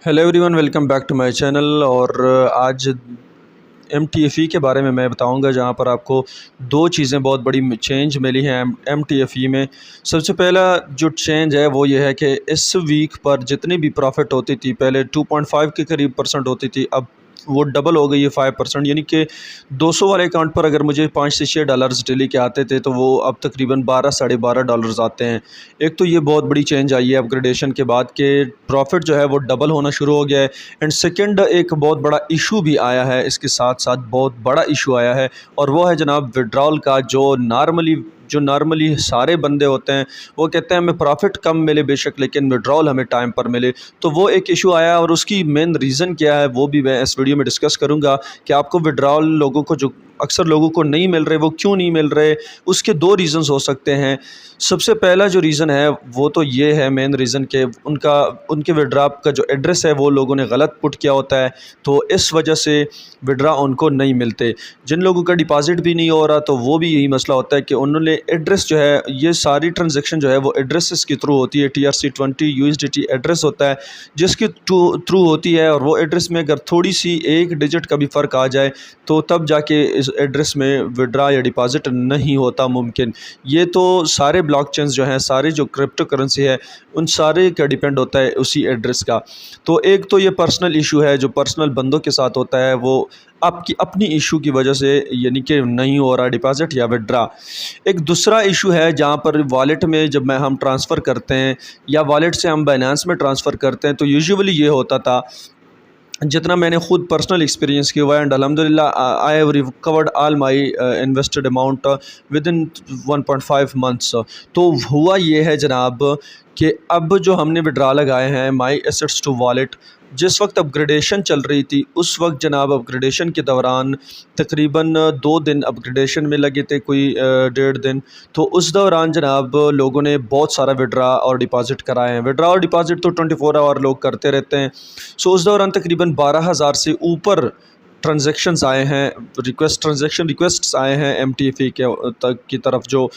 Hello everyone, welcome back to my channel. और आज MTFE के बारे में मैं बताऊंगा, जहां पर आपको दो चीज़ें बहुत बड़ी चेंज मिली हैं MTFE में। सबसे पहला जो चेंज है वो ये है कि इस वीक पर जितनी भी प्रॉफिट होती थी, पहले 2.5 के करीब परसेंट होती थी, अब वो डबल हो गई है 5%। यानी कि 200 वाले अकाउंट पर अगर मुझे 5 से 6 डॉलर्स डेली के आते थे तो वो अब तकरीबन 12 साढ़े 12 डॉलर्स आते हैं। एक तो ये बहुत बड़ी चेंज आई है अपग्रेडेशन के बाद कि प्रॉफिट जो है वो डबल होना शुरू हो गया है। एंड सेकंड, एक बहुत बड़ा इशू भी आया है, इसके साथ साथ बहुत बड़ा इशू आया है, और वो है जनाब विड्रॉल का। जो नॉर्मली सारे बंदे होते हैं वो कहते हैं हमें प्रॉफिट कम मिले बेशक, लेकिन विड्रॉल हमें टाइम पर मिले। तो वो एक इशू आया, और उसकी मेन रीज़न क्या है वो भी मैं इस वीडियो में डिस्कस करूंगा कि आपको विड्रॉल लोगों को, जो अक्सर लोगों को नहीं मिल रहे, वो क्यों नहीं मिल रहे। उसके दो रीज़न्स हो सकते हैं। सबसे पहला जो रीज़न है वो तो ये है, मेन रीज़न के उनके विड्रॉ का जो एड्रेस है वो लोगों ने गलत पुट किया होता है, तो इस वजह से विड्रॉ उनको नहीं मिलते। जिन लोगों का डिपॉजिट भी नहीं हो रहा तो वो भी यही मसला होता है कि उन्होंने एड्रेस जो है, ये सारी ट्रांजेक्शन जो है वो एड्रेसेस के थ्रू होती है। TRC20 USDT एड्रेस होता है जिसके थ्रू होती है, और वो एड्रेस में अगर थोड़ी सी एक डिजिट का भी फ़र्क आ जाए तो तब जाके इस एड्रेस में विड्रॉ या डिपॉजिट नहीं होता मुमकिन। ये तो सारे ब्लॉकचेन्स जो हैं, सारे जो क्रिप्टो करेंसी है, उन सारे का डिपेंड होता है उसी एड्रेस का। तो एक तो ये पर्सनल इशू है जो पर्सनल बंदों के साथ होता है, वो आपकी अपनी इशू की वजह से, यानी कि नहीं हो रहा डिपॉजिट या विड्रॉ। एक दूसरा इशू है जहाँ पर वॉलेट में जब हम ट्रांसफ़र करते हैं या वॉलेट से हम बाइनेंस में ट्रांसफ़र करते हैं, तो यूजुअली ये होता था, जितना मैंने खुद पर्सनल एक्सपीरियंस किया हुआ है, एंड अल्हम्दुलिल्लाह I have recovered all my invested amount with in 1.5 months. तो हुआ ये है जनाब कि अब जो हमने विड्रॉ लगाए हैं माई एसेट्स टू वॉलेट, जिस वक्त अपग्रेडेशन चल रही थी उस वक्त जनाब अपग्रेडेशन के दौरान तकरीबन 2 दिन अपग्रेडेशन में लगे थे, कोई 1.5 दिन। तो उस दौरान जनाब लोगों ने बहुत सारा विड्रॉ और डिपॉजिट कराए हैं। विड्रॉ और डिपॉजिट तो 24 आवर लोग करते रहते हैं। सो उस दौरान तकरीबन 12,000 से ऊपर ट्रांजेक्शन्स आए हैं, ट्रांजेक्शन रिक्वेस्ट्स आए हैं MTFE की तरफ। जो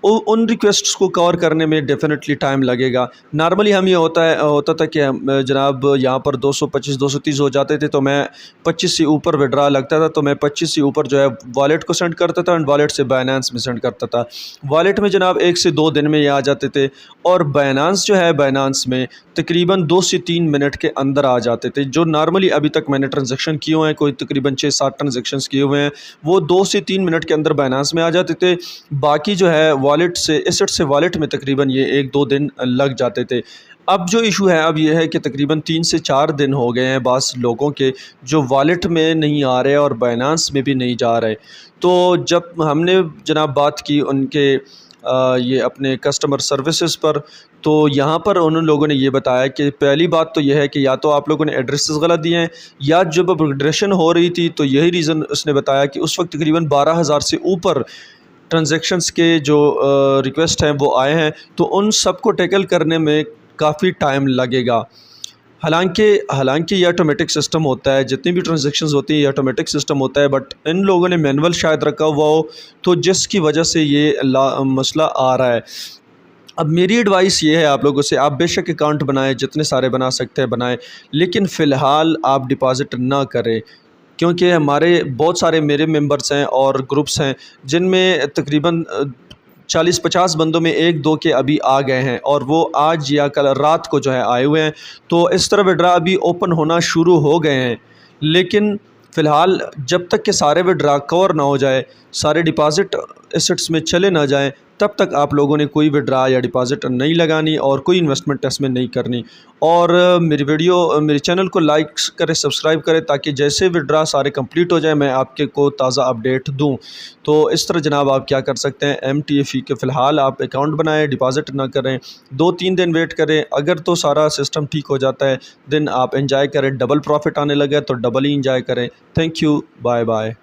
उन रिक्वेस्ट्स को कवर करने में डेफिनेटली टाइम लगेगा। नॉर्मली हम ये होता था कि जनाब यहाँ पर 225 230 हो जाते थे, तो मैं 25 से ऊपर विड्रॉ लगता था तो मैं 25 से ऊपर जो है वॉलेट को सेंड करता था, एंड वॉलेट से बाइनेंस में सेंड करता था। वॉलेट में जनाब 1 से 2 दिन में ये आ जाते थे, और बाइनेंस जो है बाइनेंस में तकरीबन 2 से 3 मिनट के अंदर आ जाते थे। जो नॉर्मली अभी तक मैंने ट्रांजेक्शन किए हुए हैं, कोई तकरीबन 6-7 ट्रांजेक्शन्स किए हुए हैं, वो 2 से 3 मिनट के अंदर बाइनेंस में आ जाते थे। बाकी जो है वॉलेट से, एसेट से वॉलेट में तकरीबन ये 1-2 दिन लग जाते थे। अब जो इशू है अब ये है कि तकरीबन 3 से 4 दिन हो गए हैं बास लोगों के जो वॉलेट में नहीं आ रहे और बाइनेंस में भी नहीं जा रहे। तो जब हमने जनाब बात की उनके ये अपने कस्टमर सर्विसेज पर, तो यहाँ पर उन लोगों ने ये बताया कि पहली बात तो यह है कि या तो आप लोगों ने एड्रेसेस गलत दिए हैं, या जब अपग्रेडेशन हो रही थी तो यही रीज़न उसने बताया कि उस वक्त तकरीबन 12,000 से ऊपर ट्रांजेक्शन्स के जो रिक्वेस्ट हैं वो आए हैं, तो उन सब को टैकल करने में काफ़ी टाइम लगेगा। हालांकि ये ऑटोमेटिक सिस्टम होता है, जितनी भी ट्रांजेक्शन्स होती है ये ऑटोमेटिक सिस्टम होता है, बट इन लोगों ने मैनुअल शायद रखा हुआ हो, तो जिसकी वजह से ये मसला आ रहा है। अब मेरी एडवाइस ये है आप लोगों से, आप बेशक अकाउंट बनाएं, जितने सारे बना सकते हैं बनाएं, लेकिन फ़िलहाल आप डिपॉज़िट ना करें, क्योंकि हमारे बहुत सारे मेरे मेंबर्स हैं और ग्रुप्स हैं जिनमें तकरीबन 40-50 बंदों में 1-2 के अभी आ गए हैं, और वो आज या कल रात को जो है आए हुए हैं। तो इस तरह विड्रॉ अभी ओपन होना शुरू हो गए हैं, लेकिन फ़िलहाल जब तक कि सारे विड्रॉ कवर ना हो जाए, सारे डिपॉज़िट एसेट्स में चले ना जाएं, तब तक आप लोगों ने कोई विड्रॉ या डिपॉज़िट नहीं लगानी और कोई इन्वेस्टमेंट इसमें नहीं करनी। और मेरे चैनल को लाइक करें, सब्सक्राइब करें, ताकि जैसे विड्रॉ सारे कंप्लीट हो जाए मैं आपके को ताज़ा अपडेट दूं। तो इस तरह जनाब आप क्या कर सकते हैं, MTFE के फ़िलहाल आप अकाउंट बनाएं, डिपॉज़िट ना करें, 2-3 दिन वेट करें। अगर तो सारा सिस्टम ठीक हो जाता है देन आप एंजॉय करें, डबल प्रॉफिट आने लगे तो डबल ही एंजॉय करें। Thank you, bye bye.